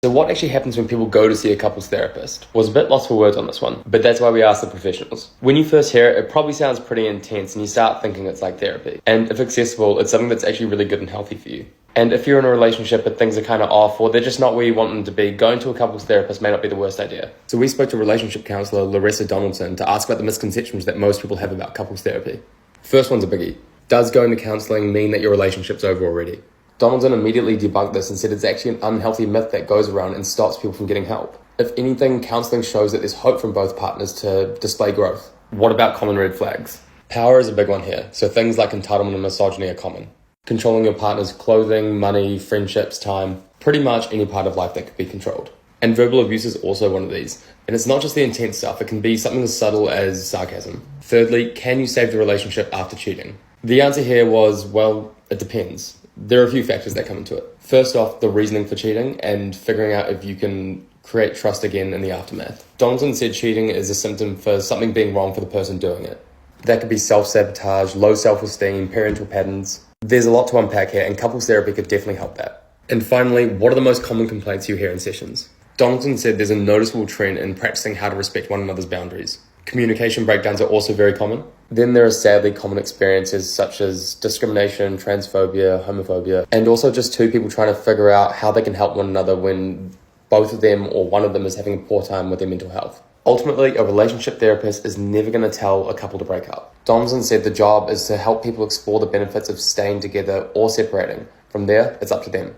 So what actually happens when people go to see a couples therapist? Was a bit lost for words on this one, but that's why we asked the professionals. When you first hear it, it probably sounds pretty intense and you start thinking it's like therapy. And if accessible, it's something that's actually really good and healthy for you. And if you're in a relationship but things are kind of off or they're just not where you want them to be, going to a couples therapist may not be the worst idea. So we spoke to relationship counsellor Larissa Donaldson to ask about the misconceptions that most people have about couples therapy. First one's a biggie. Does going to counselling mean that your relationship's over already? Donaldson immediately debunked this and said it's actually an unhealthy myth that goes around and stops people from getting help. If anything, counselling shows that there's hope from both partners to display growth. What about common red flags? Power is a big one here, so things like entitlement and misogyny are common. Controlling your partner's clothing, money, friendships, time, pretty much any part of life that could be controlled. And verbal abuse is also one of these. And it's not just the intense stuff, it can be something as subtle as sarcasm. Thirdly, can you save the relationship after cheating? The answer here was, well, it depends. There are a few factors that come into it. First off, the reasoning for cheating and figuring out if you can create trust again in the aftermath. Donaldson said cheating is a symptom for something being wrong for the person doing it. That could be self-sabotage, low self-esteem, parental patterns. There's a lot to unpack here and couples therapy could definitely help that. And finally, what are the most common complaints you hear in sessions? Donaldson said there's a noticeable trend in practicing how to respect one another's boundaries. Communication breakdowns are also very common. Then there are sadly common experiences such as discrimination, transphobia, homophobia, and also just two people trying to figure out how they can help one another when both of them or one of them is having a poor time with their mental health. Ultimately, a relationship therapist is never going to tell a couple to break up. Donaldson said the job is to help people explore the benefits of staying together or separating. From there, it's up to them.